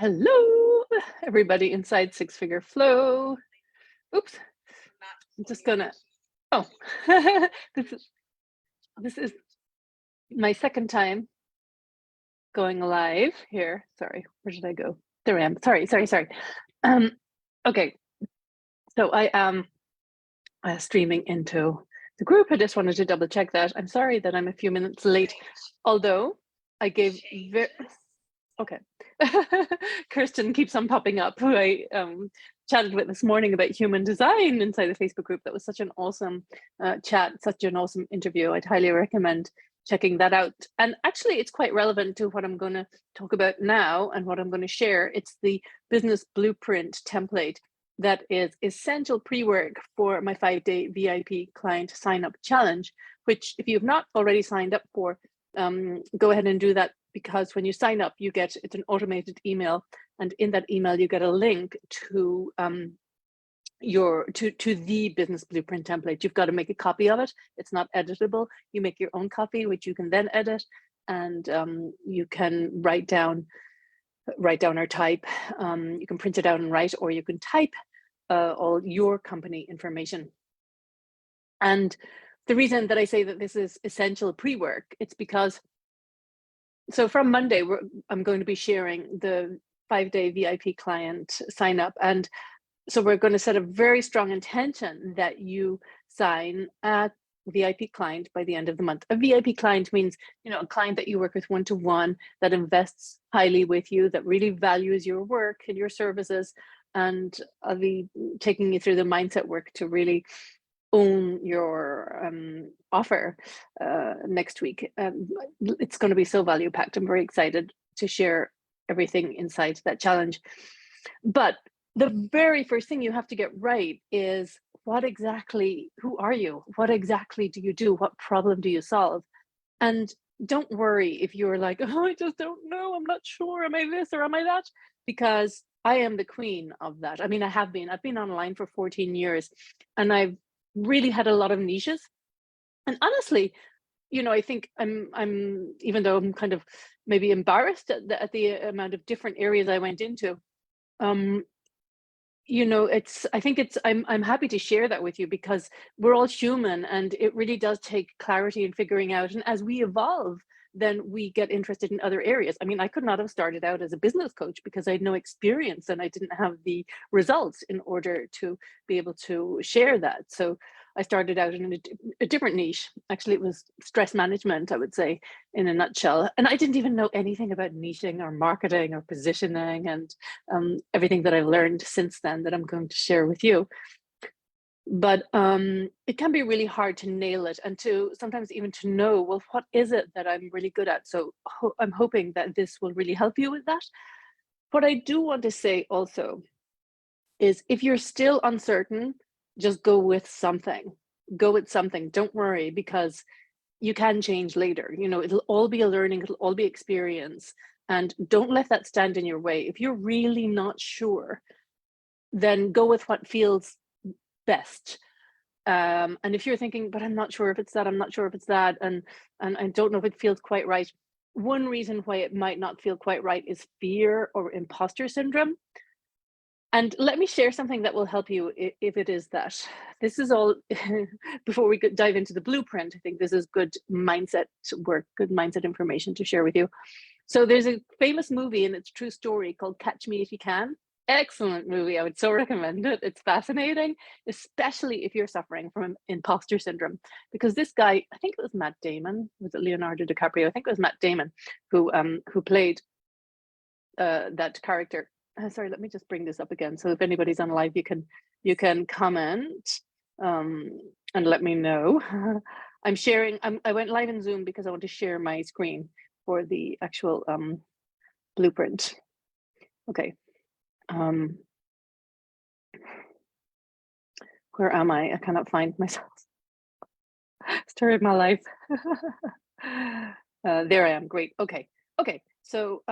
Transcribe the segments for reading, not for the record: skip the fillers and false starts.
Hello, everybody inside Six Figure Flow. Oops, I'm just gonna. Oh, this is this is my second time going live here. Sorry, where did I go? There I am. Sorry. Um, okay, so I am streaming into the group. I just wanted to double check that. I'm sorry that I'm a few minutes late, although I gave very. Okay. Kirsten keeps on popping up, who I chatted with this morning about human design inside the Facebook group. That was such an awesome chat, such an awesome interview. I'd highly recommend checking that out. And actually, it's quite relevant to what I'm going to talk about now and what I'm going to share. It's the business blueprint template that is essential pre-work for my 5-day VIP client sign-up challenge, which if you've not already signed up for, go ahead and do that, because when you sign up, it's an automated email, and in that email you get a link to the business blueprint template. You've got to make a copy of it. It's not editable. You make your own copy, which you can then edit, and you can write down or type. You can print it out and write, or you can type all your company information. And the reason that I say that this is essential pre-work, it's because, so from Monday, I'm going to be sharing the 5-day VIP client sign up. And so we're going to set a very strong intention that you sign a VIP client by the end of the month. A VIP client means, a client that you work with one-to-one, that invests highly with you, that really values your work and your services. And I'll be taking you through the mindset work to really own your offer next week. It's going to be so value packed. I'm very excited to share everything inside that challenge. But the very first thing you have to get right is, who are you? What exactly do you do? What problem do you solve? And don't worry if you're like, oh, I just don't know. I'm not sure. Am I this or am I that? Because I am the queen of that. I mean, I've been online for 14 years, and I've really had a lot of niches. And honestly, I think I'm even though I'm kind of maybe embarrassed at the amount of different areas I went into, I'm happy to share that with you, because we're all human, and it really does take clarity in figuring out. And as we evolve, then we get interested in other areas. I mean, I could not have started out as a business coach because I had no experience and I didn't have the results in order to be able to share that. So I started out in a different niche. Actually, it was stress management, I would say, in a nutshell. And I didn't even know anything about niching or marketing or positioning, and everything that I've learned since then that I'm going to share with you. But it can be really hard to nail it, and to sometimes even to know, well, what is it that I'm really good at? So I'm hoping that this will really help you with that. What I do want to say also is, if you're still uncertain, just go with something. Go with something. Don't worry, because you can change later. It'll all be a learning, it'll all be experience. And don't let that stand in your way. If you're really not sure, then go with what feels best. And if you're thinking, but I'm not sure if it's that, I'm not sure if it's that, and I don't know if it feels quite right. One reason why it might not feel quite right is fear or imposter syndrome. And let me share something that will help you if it is that. This is all, before we dive into the blueprint, I think this is good mindset work, good mindset information to share with you. So there's a famous movie, and it's a true story, called Catch Me If You Can. Excellent movie. I would so recommend it. It's fascinating, especially if you're suffering from imposter syndrome. Because this guy, I think it was Matt Damon, was it Leonardo DiCaprio? I think it was Matt Damon who played that character. Sorry, let me just bring this up again. So if anybody's on live, you can comment and let me know. I'm sharing. I went live in Zoom because I want to share my screen for the actual blueprint. Okay. Where am I? I cannot find myself. Story of my life. There I am. Great. Okay. So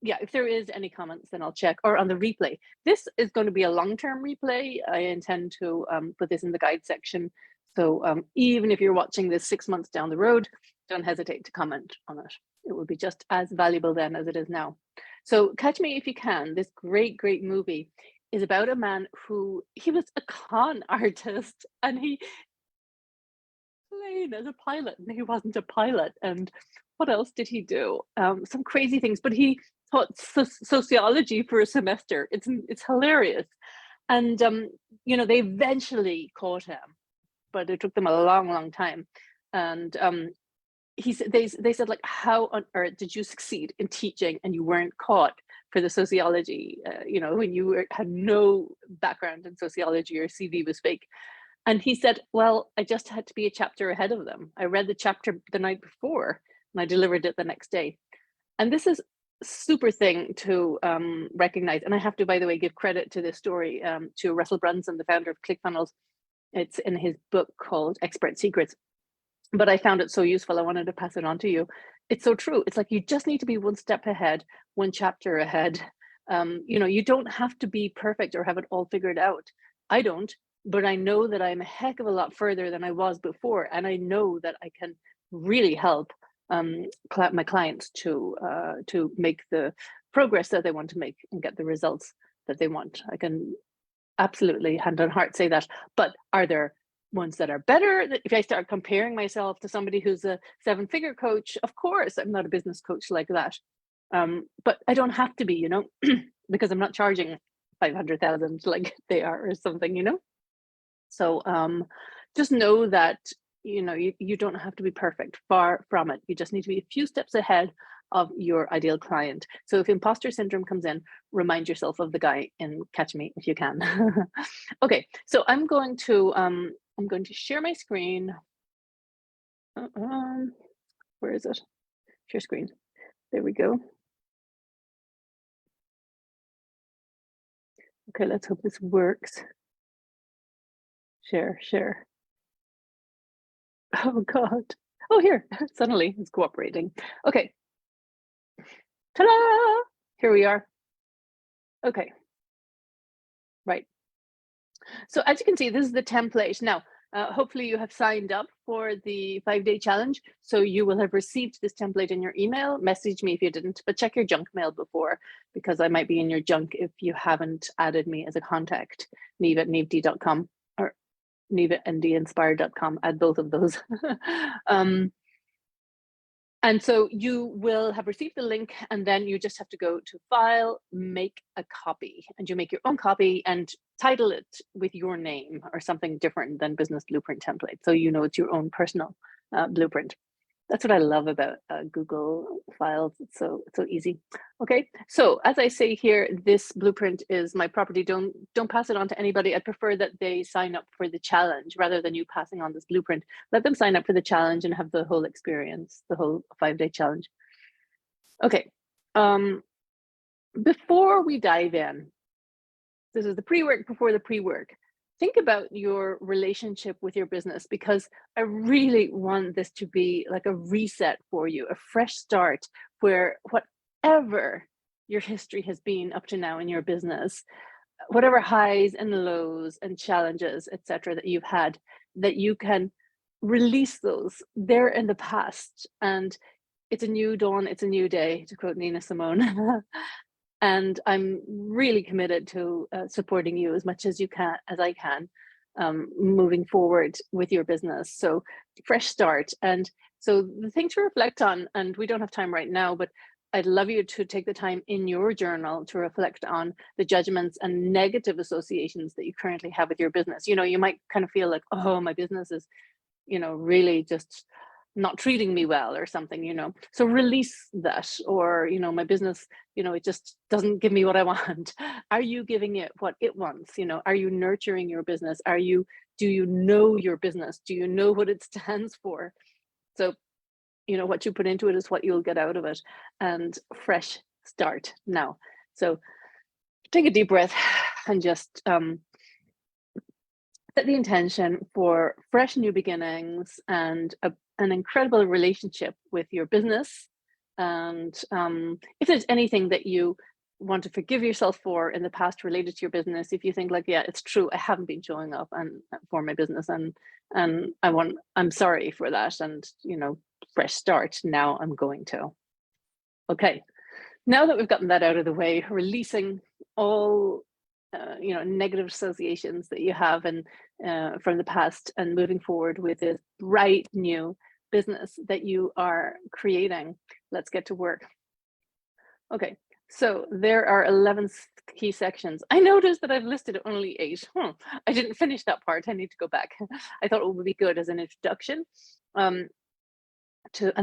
yeah, if there is any comments, then I'll check. Or on the replay. This is going to be a long-term replay. I intend to put this in the guide section. So even if you're watching this 6 months down the road, don't hesitate to comment on it. It will be just as valuable then as it is now. So Catch Me If You Can, this great movie, is about a man who he was a con artist and he played as a pilot and he wasn't a pilot. And what else did he do? Some crazy things, but he taught sociology for a semester. It's hilarious. And they eventually caught him, but it took them a long time. And they said, like, how on earth did you succeed in teaching and you weren't caught for the sociology, when you had no background in sociology, your CV was fake. And he said, well, I just had to be a chapter ahead of them. I read the chapter the night before and I delivered it the next day. And this is a super thing to recognize. And I have to, by the way, give credit to this story to Russell Brunson, the founder of ClickFunnels. It's in his book called Expert Secrets. But I found it so useful, I wanted to pass it on to you. It's so true. It's like you just need to be one step ahead, one chapter ahead. You don't have to be perfect or have it all figured out. I don't, but I know that I'm a heck of a lot further than I was before. And I know that I can really help my clients to make the progress that they want to make and get the results that they want. I can absolutely hand on heart say that. But are there ones that are better? If I start comparing myself to somebody who's a 7-figure coach, of course I'm not a business coach like that. But I don't have to be, because I'm not charging 500,000 like they are or something, So just know that, you don't have to be perfect, far from it. You just need to be a few steps ahead of your ideal client. So if imposter syndrome comes in, remind yourself of the guy in Catch Me If You Can. Okay, so I'm going to share my screen. Where is it? Share screen. There we go. Okay, let's hope this works. Share. Oh God. Oh, here, suddenly it's cooperating. Okay. Ta-da! Here we are. Okay. Right. So as you can see, this is the template. Now, hopefully you have signed up for the 5-day challenge. So you will have received this template in your email. Message me if you didn't, but check your junk mail before, because I might be in your junk if you haven't added me as a contact, neve@neved.com or neve@ndinspired.com. Add both of those. And so you will have received the link, and then you just have to go to File, Make a Copy, and you make your own copy and title it with your name or something different than Business Blueprint Template. So it's your own personal blueprint. That's what I love about Google Files. It's so easy. Okay, so as I say here, this blueprint is my property. Don't pass it on to anybody. I'd prefer that they sign up for the challenge rather than you passing on this blueprint. Let them sign up for the challenge and have the whole experience, the whole 5-day challenge. Okay, before we dive in, this is the pre-work before the pre-work. Think about your relationship with your business, because I really want this to be like a reset for you, a fresh start, where whatever your history has been up to now in your business, whatever highs and lows and challenges, etc., that you've had, that you can release those. They're in the past, and it's a new dawn, it's a new day, to quote Nina Simone. And I'm really committed to supporting you as much as I can, moving forward with your business. So fresh start. And so the thing to reflect on, and we don't have time right now, but I'd love you to take the time in your journal to reflect on the judgments and negative associations that you currently have with your business. You might kind of feel like, oh, my business is, really just not treating me well or something, so release that. Or my business, it just doesn't give me what I want. Are you giving it what it wants? Are you nurturing your business? Do you know your business? Do you know what it stands for? So what you put into it is what you'll get out of it. And fresh start now. So take a deep breath and just set the intention for fresh new beginnings and an incredible relationship with your business. And if there's anything that you want to forgive yourself for in the past related to your business, if you think like, yeah, it's true, I haven't been showing up and for my business, and I'm sorry for that, and fresh start, now I'm going to. Okay, Now that we've gotten that out of the way, releasing all negative associations that you have and from the past, and moving forward with this bright new business that you are creating, let's get to work. Okay, so there are 11 key sections. I noticed that I've listed only 8. I didn't finish that part. I need to go back. I thought it would be good as an introduction. And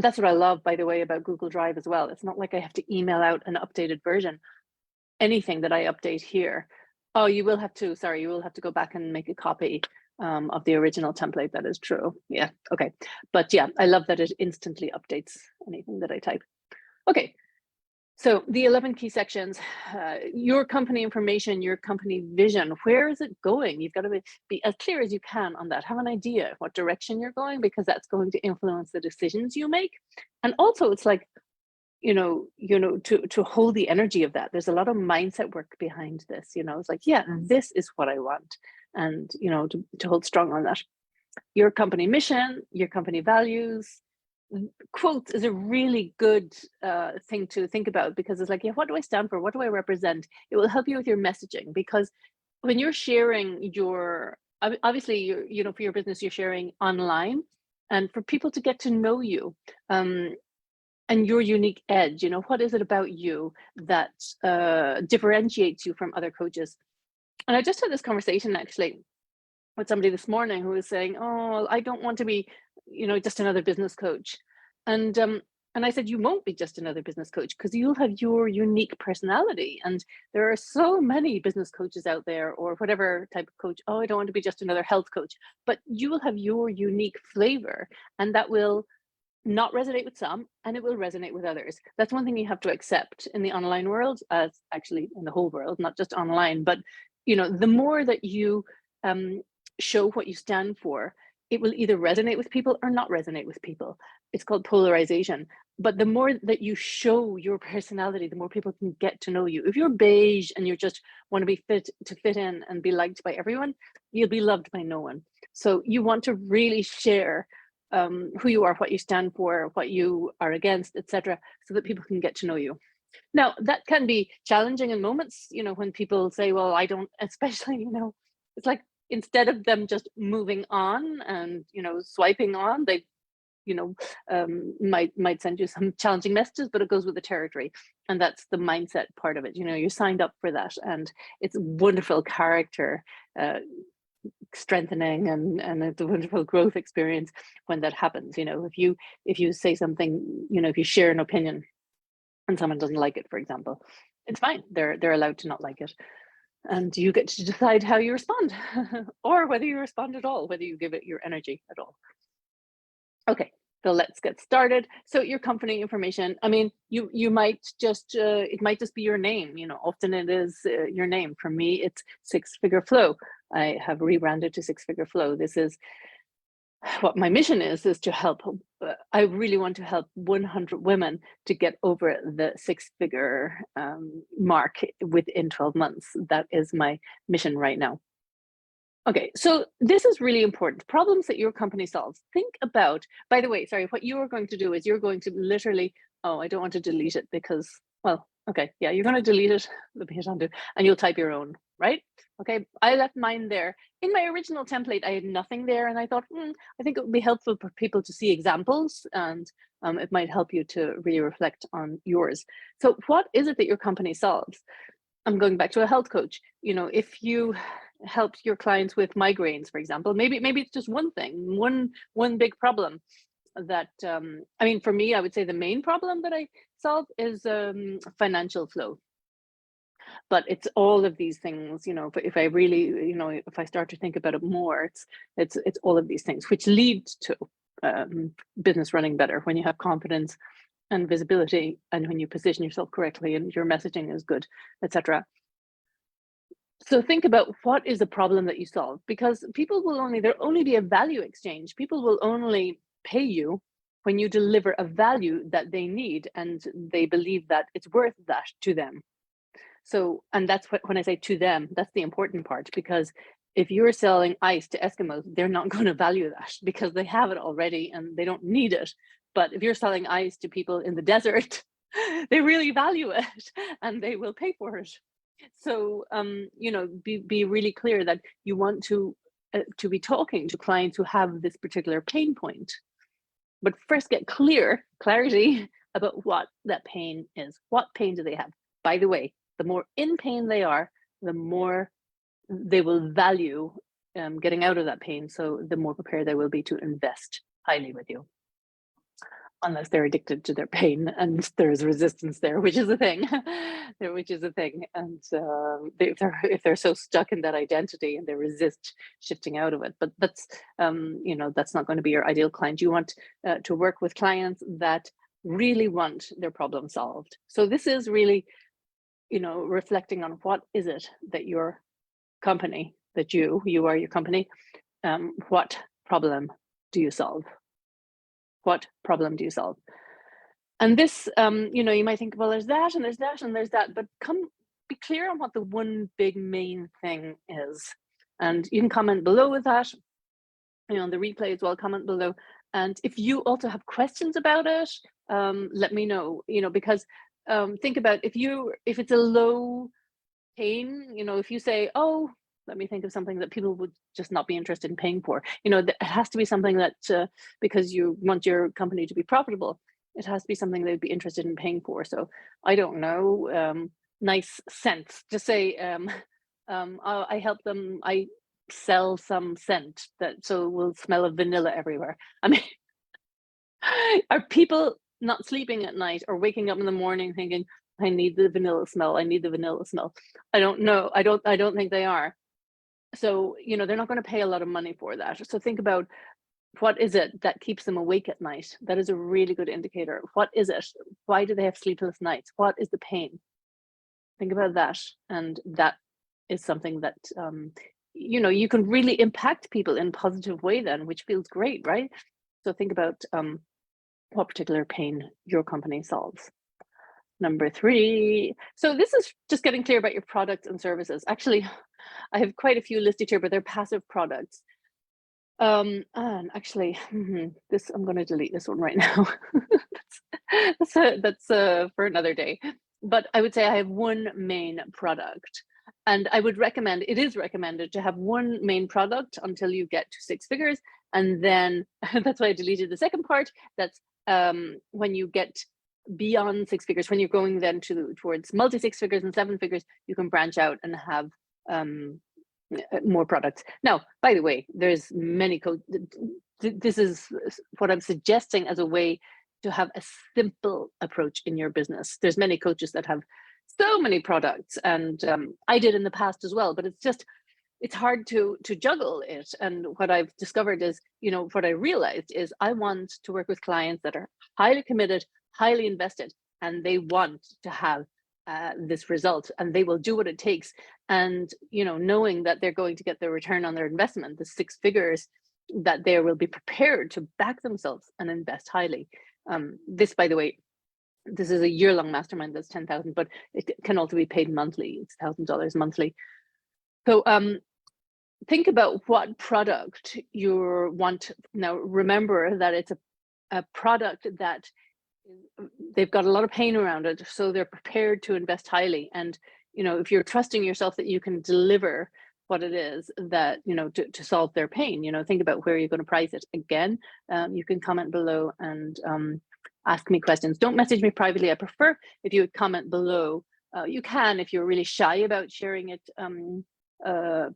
that's what I love, by the way, about Google Drive as well. It's not like I have to email out an updated version. Anything that I update here, oh, you will have to go back and make a copy of the original template. That is true. Yeah, okay. But yeah, I love that it instantly updates anything that I type. Okay, so the 11 key sections, your company information, your company vision, where is it going? You've got to be as clear as you can on that. Have an idea what direction you're going, because that's going to influence the decisions you make. And also it's like, to hold the energy of that. There's a lot of mindset work behind this, it's like, yeah, this is what I want. And, to hold strong on that. Your company mission, your company values, quotes is a really good thing to think about, because it's like, yeah, what do I stand for? What do I represent? It will help you with your messaging, because when you're sharing obviously for your business, you're sharing online, and for people to get to know you, and your unique edge, what is it about you that differentiates you from other coaches? And I just had this conversation actually with somebody this morning who was saying, oh, I don't want to be, just another business coach. And I said, you won't be just another business coach, because you'll have your unique personality. And there are so many business coaches out there, or whatever type of coach. Oh, I don't want to be just another health coach. But you will have your unique flavor, and that will not resonate with some, and it will resonate with others. That's one thing you have to accept in the online world, as actually in the whole world, not just online. But the more that you show what you stand for, it will either resonate with people or not resonate with people. It's called polarization. But the more that you show your personality, the more people can get to know you. If you're beige and you just want to be fit in and be liked by everyone, you'll be loved by no one. So you want to really share who you are, what you stand for, what you are against, etc., so that people can get to know you. Now, that can be challenging in moments, when people say, well, I don't, especially, it's like, instead of them just moving on and, swiping on, they, might send you some challenging messages, but it goes with the territory. And that's the mindset part of it. You signed up for that, and it's wonderful character strengthening, and it's a wonderful growth experience when that happens. If you say something, if you share an opinion and someone doesn't like it, for example, it's fine. They're allowed to not like it, and you get to decide how you respond or whether you respond at all, whether you give it your energy at all. Okay, so let's get started. So your company information, I mean, you might just it might just be your name. Often it is your name. For me, it's Six Figure Flow. I have rebranded to Six Figure Flow. This is what my mission is to help. I really want to help 100 women to get over the six-figure mark within 12 months. That is my mission right now. Okay, so this is really important. Problems that your company solves. Think about, by the way, sorry, what you are going to do is you're going to literally, I don't want to delete it because, well, okay, yeah, you're going to delete it, let me hit undo, and you'll type your own, right? Okay, I left mine there. In my original template, I had nothing there, and I thought, I think it would be helpful for people to see examples, and it might help you to really reflect on yours. So what is it that your company solves? I'm going back to a health coach. If you help your clients with migraines, for example, maybe it's just one thing, one big problem that, I mean, for me, I would say the main problem that I solve is financial flow. But it's all of these things, if I really, if I start to think about it more, it's all of these things which lead to business running better when you have confidence and visibility, and when you position yourself correctly and your messaging is good, etc. So think about what is the problem that you solve, because there'll only be a value exchange. People will only pay you when you deliver a value that they need and they believe that it's worth that to them. So, and that's when I say to them, that's the important part, because if you're selling ice to Eskimos, they're not going to value that because they have it already and they don't need it. But if you're selling ice to people in the desert, they really value it and they will pay for it. So, be really clear that you want to be talking to clients who have this particular pain point. But first get clarity about what that pain is. What pain do they have? By the way, the more in pain they are, the more they will value getting out of that pain. So the more prepared they will be to invest highly with you, unless they're addicted to their pain and there's resistance there, which is a thing, which is a thing. And if they're so stuck in that identity and they resist shifting out of it, but that's not going to be your ideal client. You want to work with clients that really want their problem solved. So this is really, reflecting on what is it that your company, that you are your company, what problem do you solve? What problem do you solve? And this, you might think, well, there's that and there's that and there's that, but be clear on what the one big main thing is. And you can comment below with that, the replay as well, comment below. And if you also have questions about it, let me know, because think about if it's a low pain, if you say, oh, let me think of something that people would just not be interested in paying for. It has to be something that, because you want your company to be profitable, it has to be something they'd be interested in paying for. So I don't know, nice scents. Just say, I help them. I sell some scent so we'll smell of vanilla everywhere. I mean, are people not sleeping at night or waking up in the morning thinking, I need the vanilla smell. I need the vanilla smell. I don't know. I don't think they are. So, they're not going to pay a lot of money for that. So think about, what is it that keeps them awake at night? That is a really good indicator. What is it? Why do they have sleepless nights? What is the pain? Think about that. And that is something that, you can really impact people in a positive way then, which feels great, right? So think about what particular pain your company solves. Number 3. So this is just getting clear about your products and services. Actually, I have quite a few listed here, but they're passive products. And actually, this, I'm going to delete this one right now. that's for another day. But I would say I have one main product, and I would recommend, it is recommended to have one main product until you get to 6 figures. And then that's why I deleted the second part. That's when you get beyond 6 figures, when you're going then towards multi 6 figures and 7 figures, you can branch out and have more products. Now, by the way, there's many this is what I'm suggesting as a way to have a simple approach in your business. There's many coaches that have so many products, and I did in the past as well, but it's hard to juggle it. And what I've discovered is, what I realized is I want to work with clients that are highly committed, highly invested, and they want to have this result, and they will do what it takes. And knowing that they're going to get their return on their investment, the 6 figures, that they will be prepared to back themselves and invest highly. This, by the way, this is a year-long mastermind. That's 10,000, but it can also be paid monthly. It's $1,000 monthly. So think about what product you want. Now, remember that it's a product that they've got a lot of pain around it, so they're prepared to invest highly. And if you're trusting yourself that you can deliver what it is that to solve their pain, think about where you're going to price it. Again, you can comment below and ask me questions. Don't message me privately. I prefer if you would comment below. You can if you're really shy about sharing it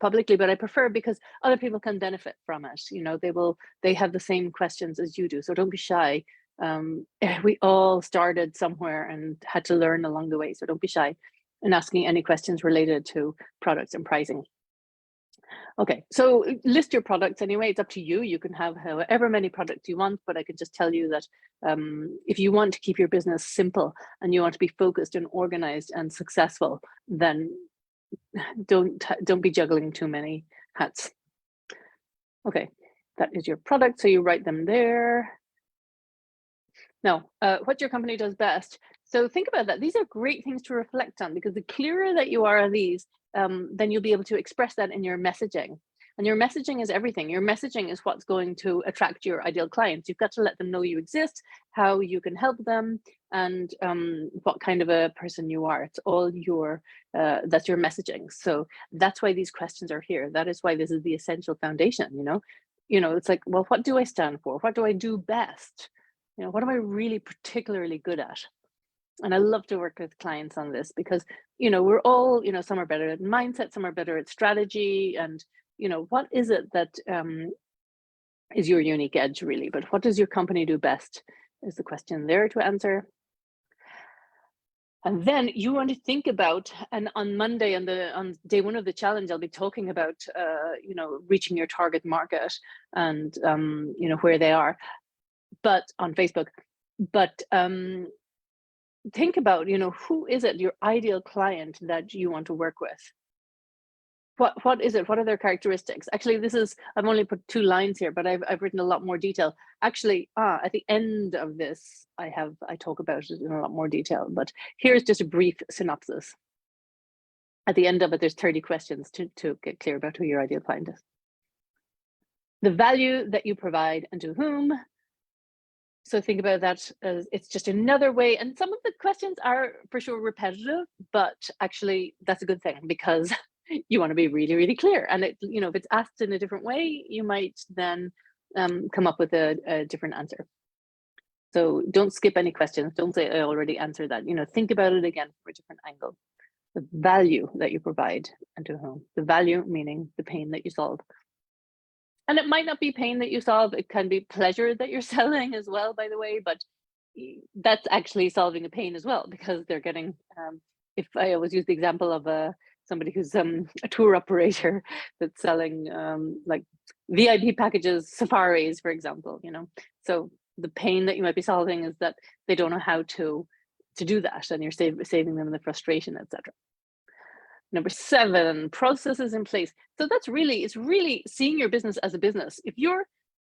publicly, but I prefer, because other people can benefit from it. They have the same questions as you do, so don't be shy. We all started somewhere and had to learn along the way, so don't be shy in asking any questions related to products and pricing. Okay, so list your products anyway. It's up to you. You can have however many products you want, but I can just tell you that if you want to keep your business simple and you want to be focused and organized and successful, then don't be juggling too many hats. Okay, that is your product, so you write them there. Now, what your company does best. So think about that. These are great things to reflect on, because the clearer that you are on these, then you'll be able to express that in your messaging. And your messaging is everything. Your messaging is what's going to attract your ideal clients. You've got to let them know you exist, how you can help them, and what kind of a person you are. It's all your that's your messaging. So that's why these questions are here. That is why this is the essential foundation. It's like, well, what do I stand for? What do I do best? What am I really particularly good at? And I love to work with clients on this because, we're all, some are better at mindset, some are better at strategy. And, what is it that is your unique edge, really? But what does your company do best is the question there to answer. And then you want to think about, and on Monday, on day one of the challenge, I'll be talking about, reaching your target market and, where they are, but on Facebook. But think about, who is it, your ideal client that you want to work with? What is it? What are their characteristics? Actually, I've only put 2 lines here, but I've written a lot more detail. Actually, at the end of this, I talk about it in a lot more detail, but here's just a brief synopsis. At the end of it, there's 30 questions to get clear about who your ideal client is. The value that you provide and to whom. So think about that as it's just another way. And some of the questions are for sure repetitive, but actually that's a good thing because you want to be really, really clear. And if it's asked in a different way, you might then come up with a different answer. So don't skip any questions. Don't say I already answered that. Think about it again from a different angle. The value that you provide and to whom. The value meaning the pain that you solve. And it might not be pain that you solve, it can be pleasure that you're selling as well, by the way, but that's actually solving a pain as well, because they're getting, if I always use the example of somebody who's a tour operator that's selling like VIP packages, safaris, for example, So the pain that you might be solving is that they don't know how to do that, and you're saving them the frustration, etc. Number 7, processes in place. So it's really seeing your business as a business. If you're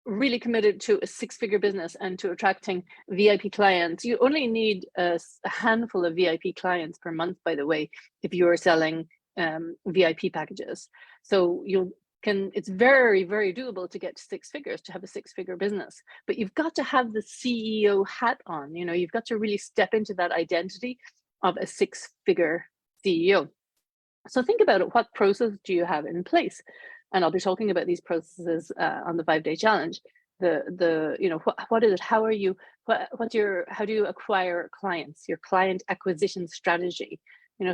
really committed to a 6-figure business and to attracting VIP clients, you only need a handful of VIP clients per month, by the way, if you're selling VIP packages. So it's very, very doable to get to 6 figures, to have a 6-figure business, but you've got to have the CEO hat on. You've got to really step into that identity of a 6-figure CEO. So think about it. What process do you have in place? And I'll be talking about these processes on the 5-day challenge. What is it? How are you? How do you acquire clients? Your client acquisition strategy.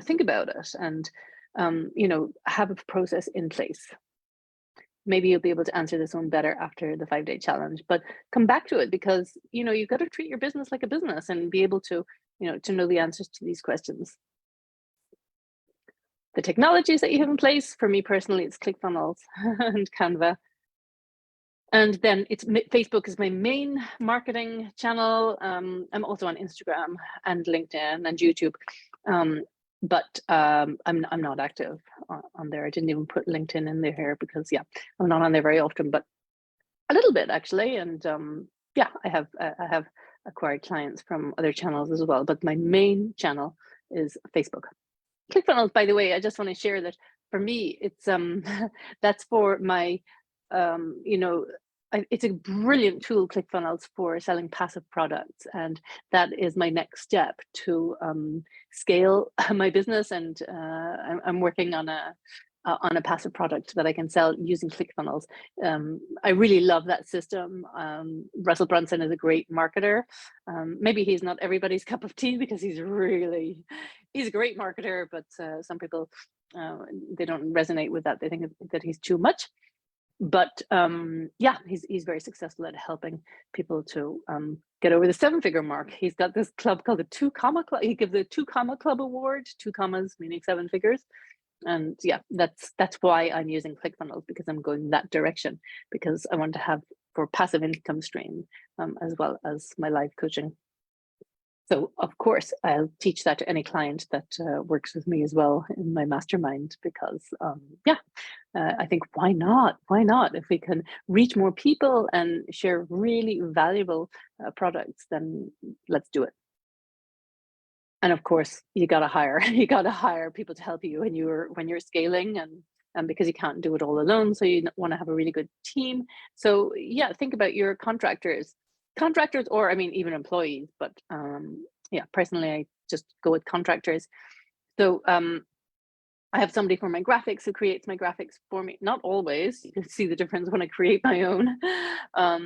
Think about it and have a process in place. Maybe you'll be able to answer this one better after the 5-day challenge, but come back to it because you've got to treat your business like a business and be able to know the answers to these questions. The technologies that you have in place, for me personally, it's ClickFunnels and Canva. And then Facebook is my main marketing channel. I'm also on Instagram and LinkedIn and YouTube, but I'm not active on there. I didn't even put LinkedIn in there here because I'm not on there very often, but a little bit actually. And I have acquired clients from other channels as well, but my main channel is Facebook. ClickFunnels, by the way, I just want to share that for me, it's that's for my, it's a brilliant tool, ClickFunnels, for selling passive products, and that is my next step to scale my business. And I'm working on a passive product that I can sell using ClickFunnels. I really love that system. Russell Brunson is a great marketer. Maybe he's not everybody's cup of tea because he's a great marketer, but some people, they don't resonate with that. They think that he's too much. But he's very successful at helping people to get over the 7-figure mark. He's got this club called the 2 Comma Club. He gives the 2 Comma Club Award, 2 commas meaning 7 figures. And that's why I'm using ClickFunnels, because I'm going that direction, because I want to have for passive income stream as well as my live coaching. So of course I'll teach that to any client that works with me as well in my mastermind, because I think why not? If we can reach more people and share really valuable products, then let's do it. And of course, you got to hire people to help you when you're scaling, and because you can't do it all alone. So you want to have a really good team. So yeah, think about your contractors, or I mean, even employees, but yeah, personally, I just go with contractors. So I have somebody for my graphics who creates my graphics for me. Not always. You can see the difference when I create my own. I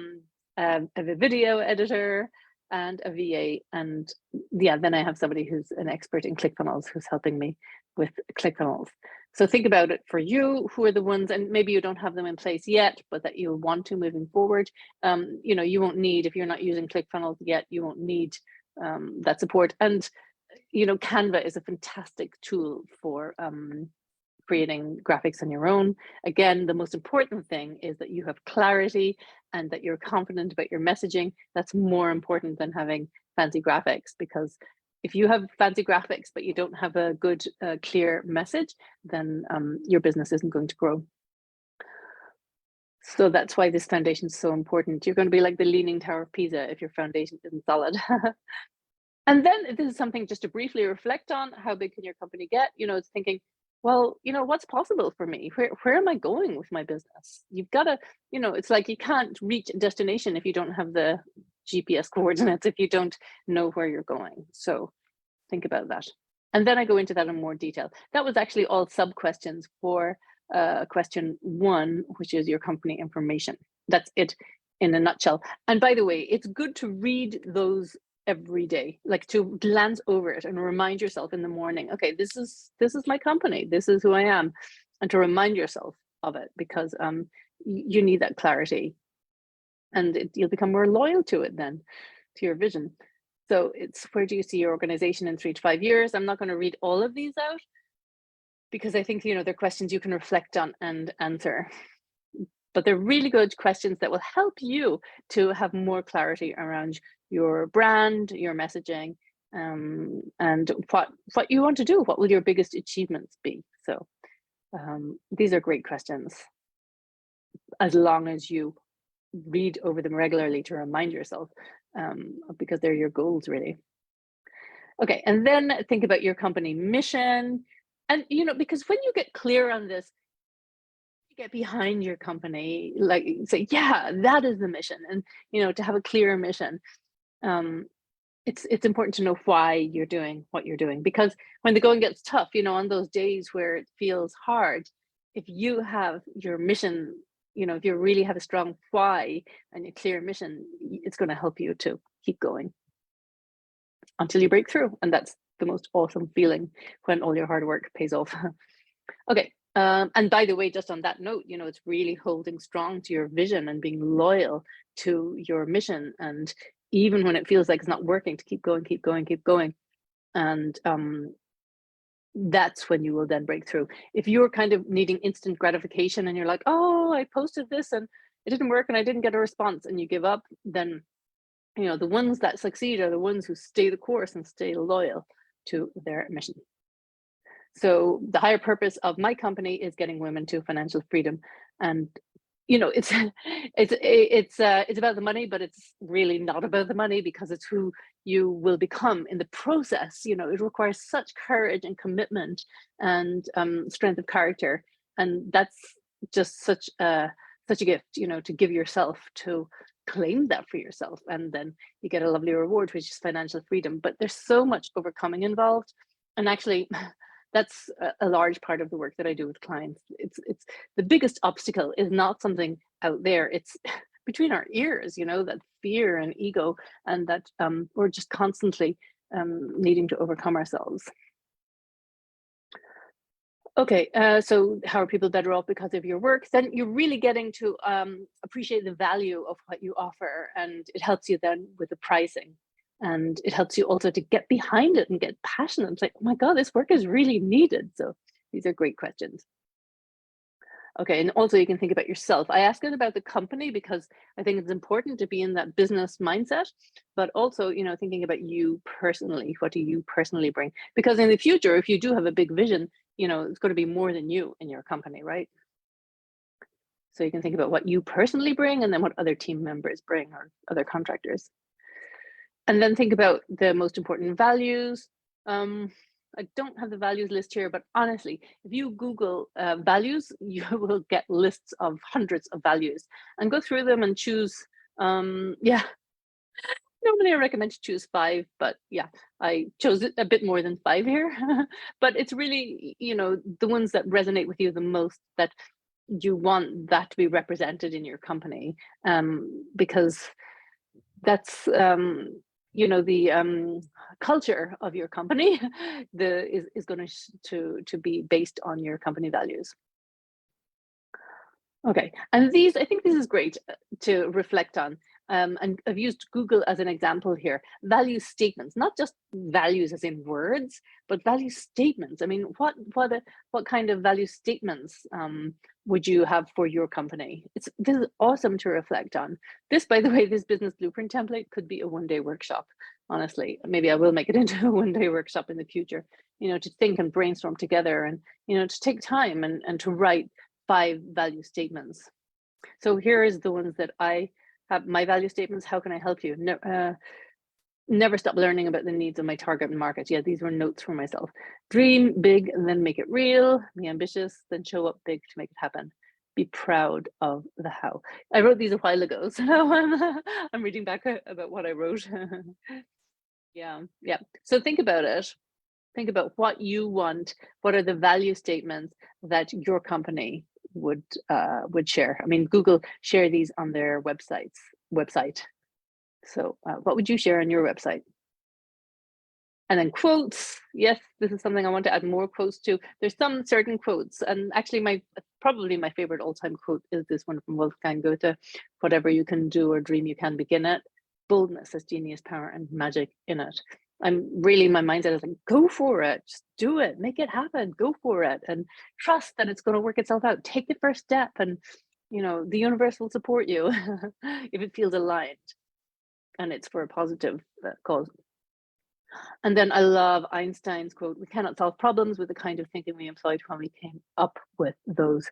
have a video editor and a VA, and yeah, then I have somebody who's an expert in ClickFunnels who's helping me with ClickFunnels. So think about it for you. Who are the ones, and maybe you don't have them in place yet, but that you'll want to moving forward. You know, you won't need, if you're not using ClickFunnels yet, you won't need that support. And you know, Canva is a fantastic tool for creating graphics on your own. Again, the most important thing is that you have clarity and that you're confident about your messaging. That's more important than having fancy graphics, because if you have fancy graphics but you don't have a good, clear message, then your business isn't going to grow. So that's why this foundation is so important. You're going to be like the Leaning Tower of Pisa if your foundation isn't solid. And then this is something just to briefly reflect on. How big can your company get? You know, it's thinking, well, you know, what's possible for me? Where am I going with my business? You've got to, you know, it's like you can't reach a destination if you don't have the GPS coordinates, if you don't know where you're going. So think about that. And then I go into that in more detail. That was actually all sub questions for question 1, which is your company information. That's it in a nutshell. And by the way, it's good to read those every day, like to glance over it and remind yourself in the morning, okay, this is my company, this is who I am, and to remind yourself of it, because you need that clarity, and you'll become more loyal to it then, to your vision. So it's, where do you see your organization in 3 to 5 years? I'm not going to read all of these out because I think, you know, they're questions you can reflect on and answer. But they're really good questions that will help you to have more clarity around your brand, your messaging, and what you want to do. What will your biggest achievements be? So these are great questions, as long as you read over them regularly to remind yourself, because they're your goals, really. Okay, and then think about your company mission. And, you know, because when you get clear on this, get behind your company, like say, yeah, that is the mission. And, you know, to have a clear mission, it's important to know why you're doing what you're doing, because when the going gets tough, you know, on those days where it feels hard, if you have your mission, you know, if you really have a strong why and a clear mission, it's going to help you to keep going until you break through. And that's the most awesome feeling, when all your hard work pays off. Okay. And by the way, just on that note, you know, it's really holding strong to your vision and being loyal to your mission. And even when it feels like it's not working, to keep going, keep going, keep going. And that's when you will then break through. If you're kind of needing instant gratification and you're like, oh, I posted this and it didn't work and I didn't get a response, and you give up, then, you know, the ones that succeed are the ones who stay the course and stay loyal to their mission. So the higher purpose of my company is getting women to financial freedom. And, you know, it's about the money, but it's really not about the money, because it's who you will become in the process. You know, it requires such courage and commitment and strength of character. And that's just such a gift, you know, to give yourself, to claim that for yourself. And then you get a lovely reward, which is financial freedom. But there's so much overcoming involved. And actually, that's a large part of the work that I do with clients. It's the biggest obstacle is not something out there. It's between our ears, you know, that fear and ego, and that we're just constantly needing to overcome ourselves. Okay, so how are people better off because of your work? Then you're really getting to appreciate the value of what you offer, and it helps you then with the pricing. And it helps you also to get behind it and get passionate. It's like, oh my God, this work is really needed. So these are great questions. Okay, and also you can think about yourself. I ask it about the company because I think it's important to be in that business mindset, but also, you know, thinking about you personally. What do you personally bring? Because in the future, if you do have a big vision, you know, it's going to be more than you in your company, right? So you can think about what you personally bring, and then what other team members bring, or other contractors. And then think about the most important values. I don't have the values list here, but honestly, if you Google values, you will get lists of hundreds of values, and go through them and choose. Yeah, normally I recommend to choose 5, but yeah, I chose a bit more than 5 here. But it's really, the ones that resonate with you the most, that you want that to be represented in your company, because that's the culture of your company is going to be based on your company values. Okay, and I think this is great to reflect on. And I've used Google as an example here. Value statements, not just values as in words, but value statements. I mean, what kind of value statements would you have for your company? This is awesome to reflect on. This, by the way, this business blueprint template could be a one-day workshop. Honestly, maybe I will make it into a one-day workshop in the future. To think and brainstorm together, and to take time and to write 5 value statements. So here is the ones that I have. My value statements. How can I help you? Never stop learning about the needs of my target market. Yeah, these were notes for myself. Dream big and then make it real. Be ambitious, then show up big to make it happen. Be proud of the how. I wrote these a while ago, so now I'm reading back about what I wrote. Yeah. So think about it. Think about what you want. What are the value statements that your company would share? I mean, Google share these on their website. So what would you share on your website? And then quotes. Yes, this is something I want to add more quotes to. There's some certain quotes, and actually probably my favorite all-time quote is this one from Wolfgang Goethe: "Whatever you can do or dream, you can begin it. Boldness has genius, power, and magic in it." I'm really, my mindset is like, go for it, just do it, make it happen, go for it, and trust that it's going to work itself out. Take the first step, and the universe will support you if it feels aligned and it's for a positive cause. And then I love Einstein's quote: "We cannot solve problems with the kind of thinking we employed when we came up with those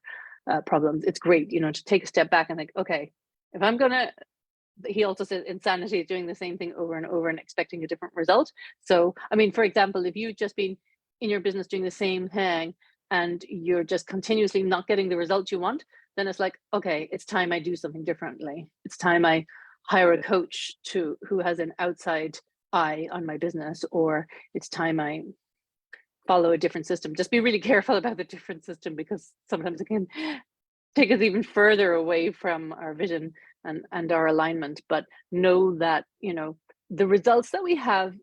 problems." It's great, to take a step back and think, okay, if I'm gonna, he also says insanity is doing the same thing over and over and expecting a different result. So, I mean, for example, if you've just been in your business doing the same thing and you're just continuously not getting the results you want, then it's like, okay, it's time I do something differently. It's time I hire a coach who has an outside eye on my business, or it's time I follow a different system. Just be really careful about the different system, because sometimes it can take us even further away from our vision and our alignment. But know that the results that we have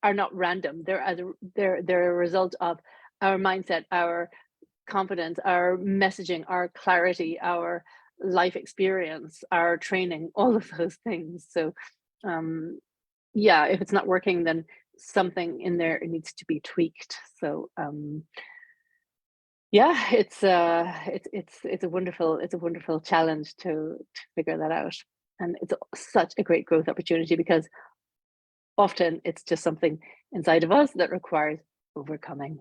are not random. They're a result of our mindset, our confidence, our messaging, our clarity, our life experience, our training, all of those things. So yeah, if it's not working, then something in there, it needs to be tweaked. So yeah, it's a wonderful challenge to figure that out. And it's such a great growth opportunity, because often it's just something inside of us that requires overcoming.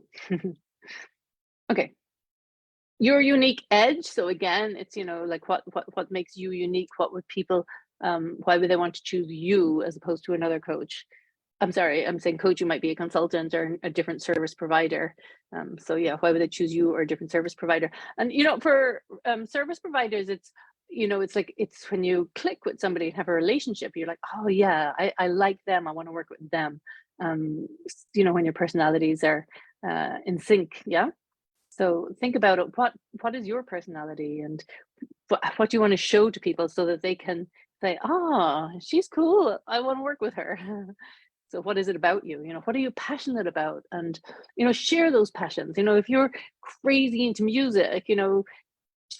Okay, your unique edge. So again, it's like what makes you unique. What would people, why would they want to choose you as opposed to another coach? I'm sorry, I'm saying coach, you might be a consultant or a different service provider. So yeah, why would they choose you or a different service provider? And for service providers, it's when you click with somebody and have a relationship, you're like, oh yeah, I like them, I want to work with them. When your personalities are in sync. Yeah. So think about it. What is your personality, and what do you want to show to people so that they can say, oh, she's cool, I want to work with her. So what is it about you? What are you passionate about? And, share those passions. If you're crazy into music,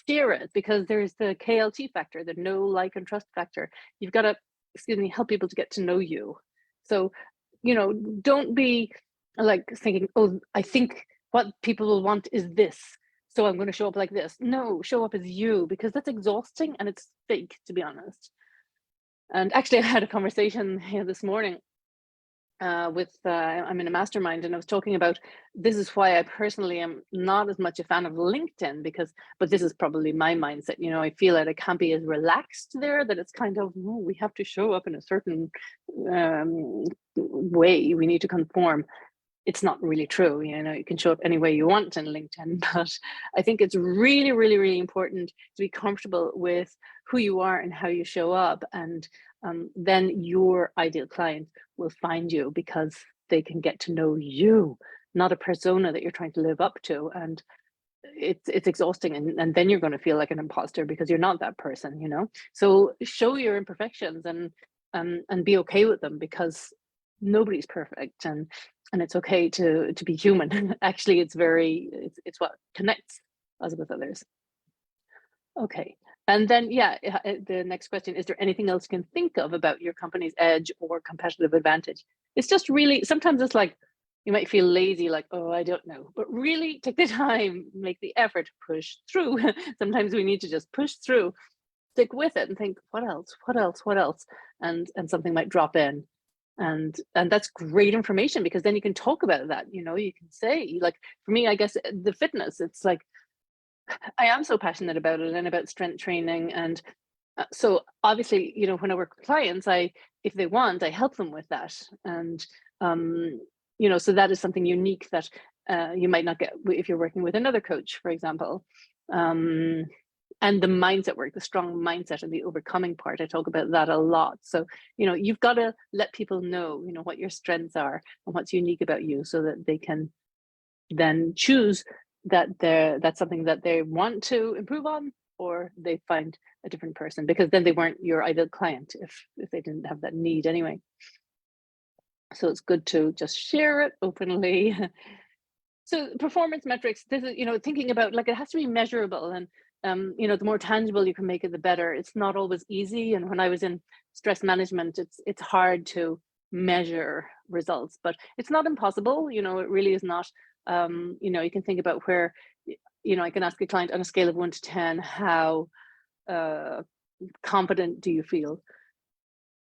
share it, because there's the KLT factor, the know, like, and trust factor. You've got to, help people to get to know you. So, don't be like thinking, oh, I think what people will want is this, so I'm going to show up like this. No, show up as you, because that's exhausting and it's fake, to be honest. And actually, I had a conversation here this morning I'm in a mastermind, and I was talking about, this is why I personally am not as much a fan of LinkedIn, but this is probably my mindset. I feel that I can't be as relaxed there, that it's kind of, we have to show up in a certain way, we need to conform. it's not really true. You know, you can show up any way you want in LinkedIn, but I think it's really, really, really important to be comfortable with who you are and how you show up. And then your ideal client will find you because they can get to know you, not a persona that you're trying to live up to. And it's exhausting, and then you're going to feel like an imposter because you're not that person, you know. So show your imperfections and be okay with them, because nobody's perfect, and it's okay to be human. Actually, it's what connects us with others. Okay. And then, yeah, the next question, is there anything else you can think of about your company's edge or competitive advantage? It's just really, sometimes it's like, you might feel lazy, like, oh, I don't know, but really take the time, make the effort, push through. Sometimes we need to just push through, stick with it and think, what else, what else, what else? And something might drop in. And that's great information, because then you can talk about that, you know, you can say, like, for me, I guess the fitness, it's like, I am so passionate about it and about strength training. And so obviously, you know, when I work with clients, if they want, I help them with that. And, um, you know, so that is something unique that you might not get if you're working with another coach, for example. Um, and the mindset work, the strong mindset and the overcoming part, I talk about that a lot. So, you know, you've got to let people know, you know, what your strengths are and what's unique about you, so that they can then choose that that's something that they want to improve on, or they find a different person, because then they weren't your ideal client if they didn't have that need anyway. So it's good to just share it openly. So performance metrics, this is, you know, thinking about, like, it has to be measurable, and you know, the more tangible you can make it, the better. It's not always easy, and when I was in stress management, it's hard to measure results, but it's not impossible. You know, it really is not. You know, you can think about where, you know, I can ask a client on a scale of 1 to 10, how uh, confident do you feel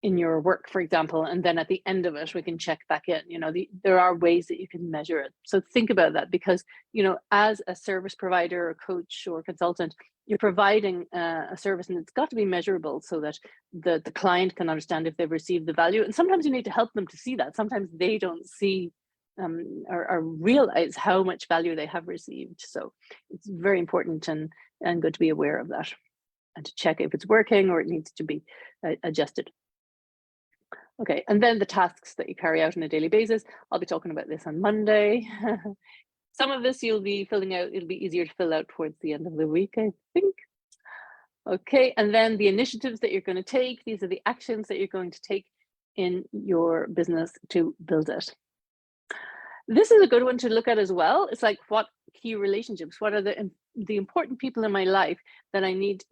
in your work, for example, and then at the end of it we can check back in. You know, there are ways that you can measure it, so think about that, because, you know, as a service provider or coach or consultant, you're providing a service, and it's got to be measurable, so that the client can understand if they've received the value. And sometimes you need to help them to see that. Sometimes they don't see or realize how much value they have received. So it's very important and good to be aware of that, and to check if it's working or it needs to be adjusted. Okay, and then the tasks that you carry out on a daily basis. I'll be talking about this on Monday. Some of this you'll be filling out, it'll be easier to fill out towards the end of the week, I think. Okay, and then the initiatives that you're going to take, these are the actions that you're going to take in your business to build it. This is a good one to look at as well. It's like, what key relationships, what are the important people in my life that I need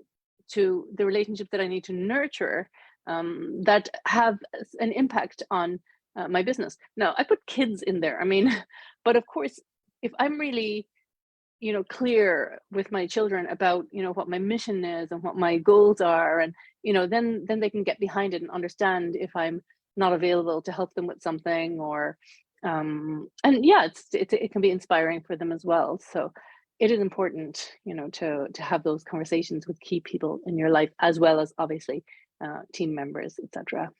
to, the relationships that I need to nurture, that have an impact on my business. Now, I put kids in there. I mean, but of course, if I'm really, you know, clear with my children about, you know, what my mission is and what my goals are, and, you know, then they can get behind it and understand if I'm not available to help them with something, or and yeah, it can be inspiring for them as well. So it is important, you know, to have those conversations with key people in your life, as well as obviously team members, etc.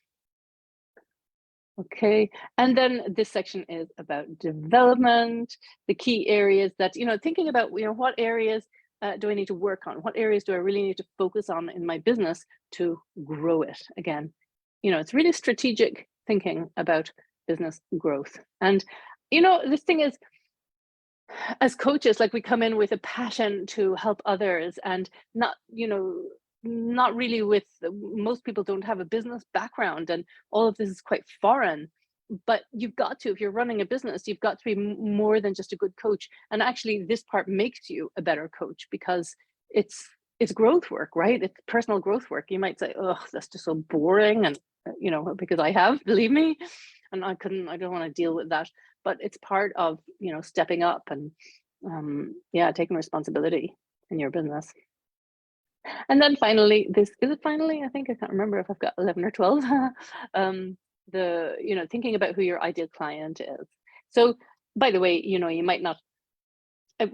Okay, and then this section is about development, the key areas that, you know, thinking about, you know, what areas do I need to work on? What areas do I really need to focus on in my business to grow it again? You know, it's really strategic thinking about business growth. And, you know, this thing is, as coaches, like, we come in with a passion to help others, and not, you know, not really with, most people don't have a business background, and all of this is quite foreign. But you've got to, if you're running a business, you've got to be more than just a good coach. And actually, this part makes you a better coach, because it's growth work, right? It's personal growth work. You might say, oh, that's just so boring, and you know, because I have, believe me, and I don't want to deal with that. But it's part of, you know, stepping up and yeah, taking responsibility in your business. And then finally, this is it finally, I think, I can't remember if I've got 11 or 12. The, you know, thinking about who your ideal client is. So, by the way, you know, you might not,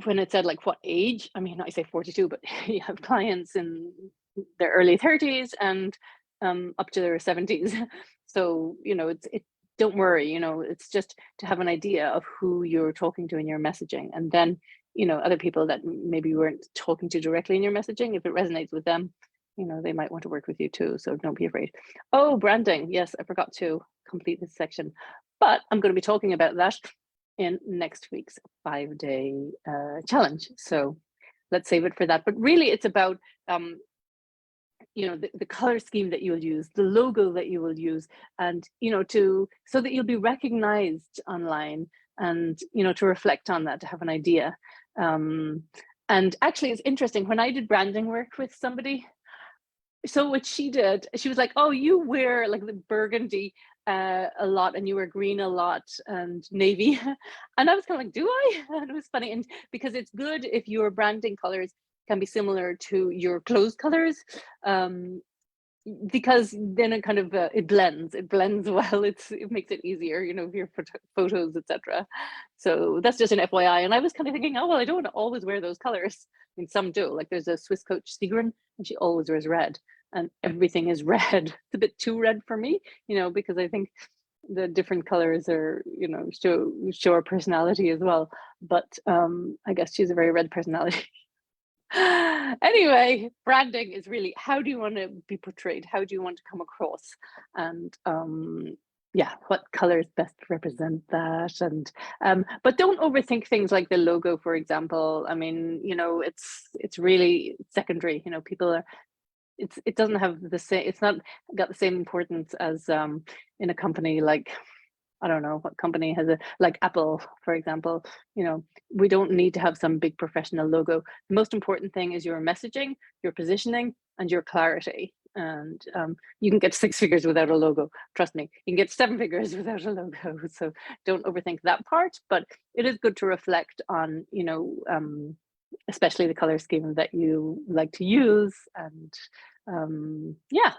when it said like what age, I mean, I say 42, but you have clients in their early 30s and up to their 70s. So, you know, don't worry, it's just to have an idea of who you're talking to in your messaging. And then, other people that maybe you weren't talking to directly in your messaging, if it resonates with them, they might want to work with you too. So don't be afraid. Oh, branding. Yes, I forgot to complete this section, but I'm going to be talking about that in next week's 5-day challenge. So let's save it for that. But really, it's about the color scheme that you will use, the logo that you will use, and so that you'll be recognized online, and to reflect on that, to have an idea. And actually, it's interesting, when I did branding work with somebody, so what she did, she was like, oh, you wear like the burgundy a lot, and you wear green a lot, and navy. And I was kind of like, do I? And it was funny, and because it's good if your branding colors can be similar to your clothes colors, because then it kind of it blends well. It makes it easier, for your photos, etc. So that's just an FYI. And I was kind of thinking, oh well, I don't want to always wear those colors. I mean, some do. Like there's a Swiss coach, Sigrun, and she always wears red, and everything is red. It's a bit too red for me, because I think the different colors are, show our personality as well. But I guess she's a very red personality. Anyway, branding is really, how do you want to be portrayed? How do you want to come across? And yeah, what colors best represent that? And but don't overthink things like the logo, for example. I mean, it's really secondary. People are, it doesn't have the same, it's not got the same importance as in a company like, I don't know what company has like Apple, for example. We don't need to have some big professional logo. The most important thing is your messaging, your positioning, and your clarity. And you can get 6 figures without a logo. Trust me, you can get 7 figures without a logo. So don't overthink that part. But it is good to reflect on, especially the color scheme that you like to use, and yeah,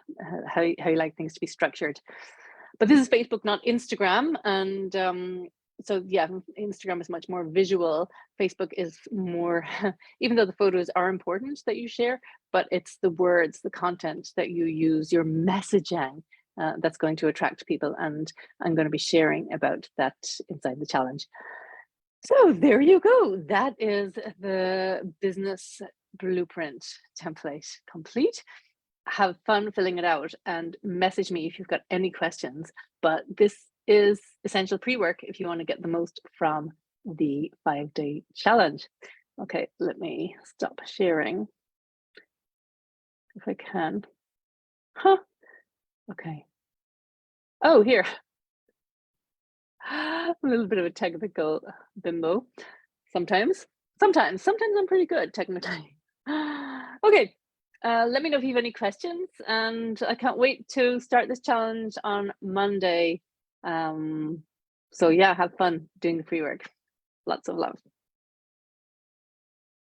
how you like things to be structured. But this is Facebook, not Instagram. And so yeah, Instagram is much more visual. Facebook is more, even though the photos are important that you share, but it's the words, the content that you use, your messaging, that's going to attract people. And I'm going to be sharing about that inside the challenge. So there you go. That is the business blueprint template complete. Have fun filling it out, and message me if you've got any questions. But this is essential pre-work if you want to get the most from the 5-day challenge. Okay, let me stop sharing if I can. Okay. Oh, here. A little bit of a technical bimbo. Sometimes I'm pretty good technically. Okay. Let me know if you have any questions, and I can't wait to start this challenge on Monday. So yeah, have fun doing the pre-work. Lots of love.